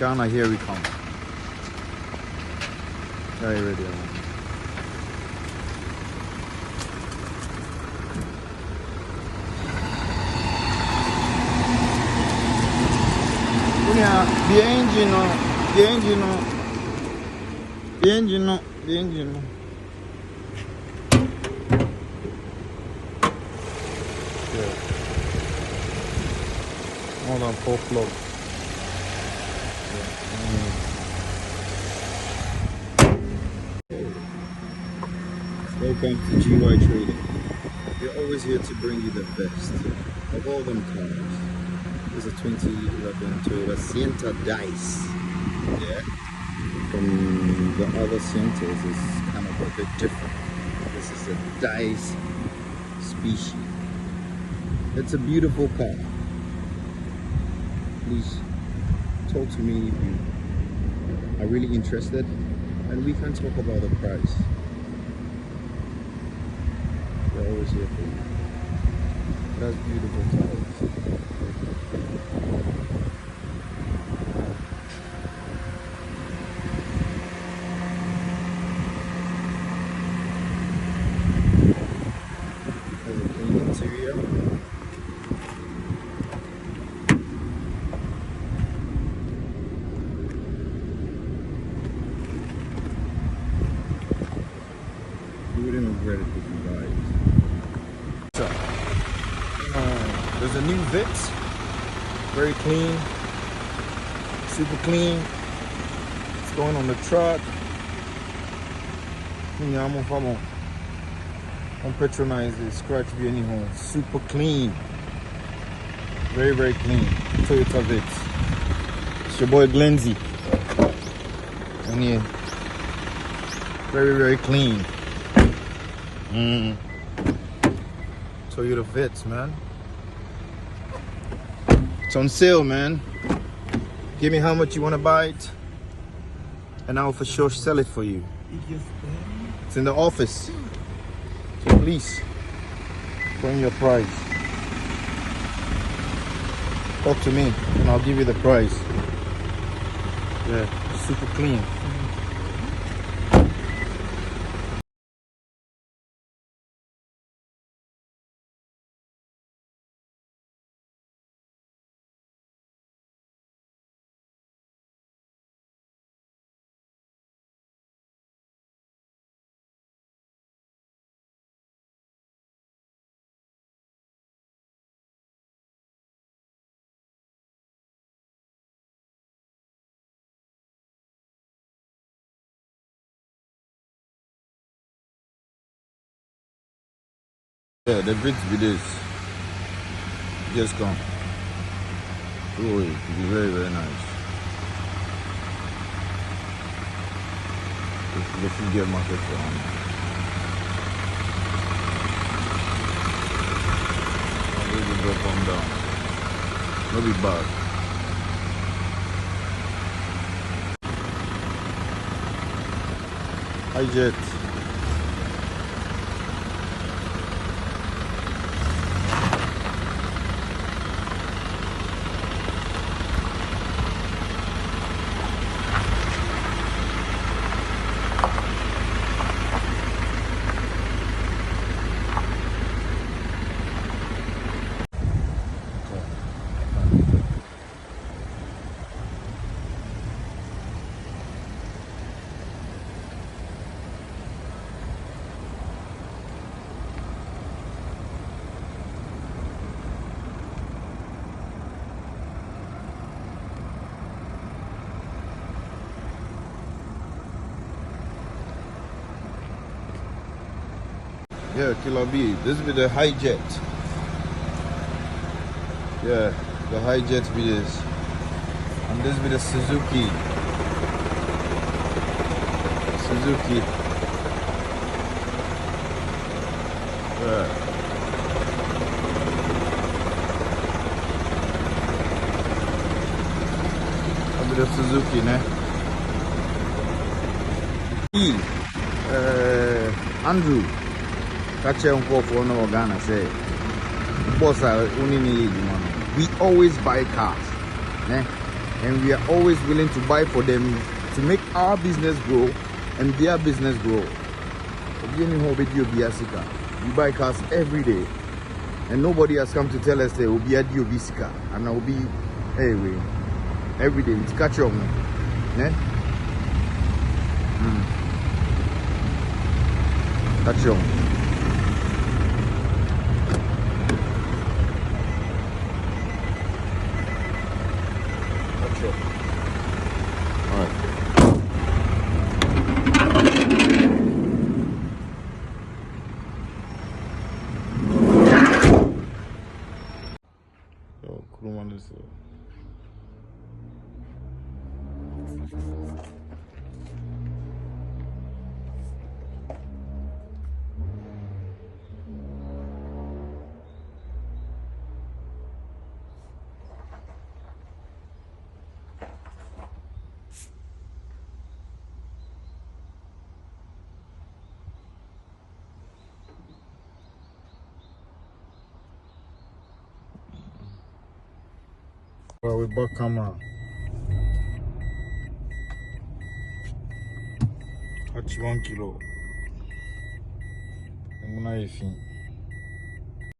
Ghana, here we come. Very ready. The engine. Yeah. More than 4 plugs. Welcome to GY Trading. We're always here to bring you the best of all them cars. This is a 2011 Toyota Sienna Dice. Yeah. From the other Sientas is kind of a bit different. This is a Dice species. It's a beautiful car. Please talk to me if you are really interested, and we can talk about the price. We're always here for you. That's beautiful tires. There's a clean interior. You wouldn't regret it if you buy it. So, there's a new Vitz, very clean, super clean. It's going on the truck. I'm patronize it, scratch be anyhow. Super clean, very clean. Toyota Vitz. It's your boy Glenzy, and yeah, very clean. Toyota Vitz, man. It's on sale, man. Give me how much you want to buy it, and I'll for sure sell it for you. It's in the office. So please, bring your price. Talk to me, and I'll give you the price. Yeah, super clean. Yeah, the Vitz be this. Just come. Oh, it will be very nice. The food get market for him. I'll really go calm down. No be bad. Hi Jet. Yeah, Killer B. This be the high jet. Yeah, the high jet be this. And this be the Suzuki. Yeah. That be the Suzuki, ne? Andrew. Catch on call for no Ghana say, boss, we always buy cars. and we are always willing to buy for them to make our business grow and their business grow. We buy cars every day, and nobody has come to tell us there will be a deal bisika, and I will be anyway every day. It's catch on, ne? Catch on. Catch on. All right. Well, we bought camera. That's 1 kilo. I'm not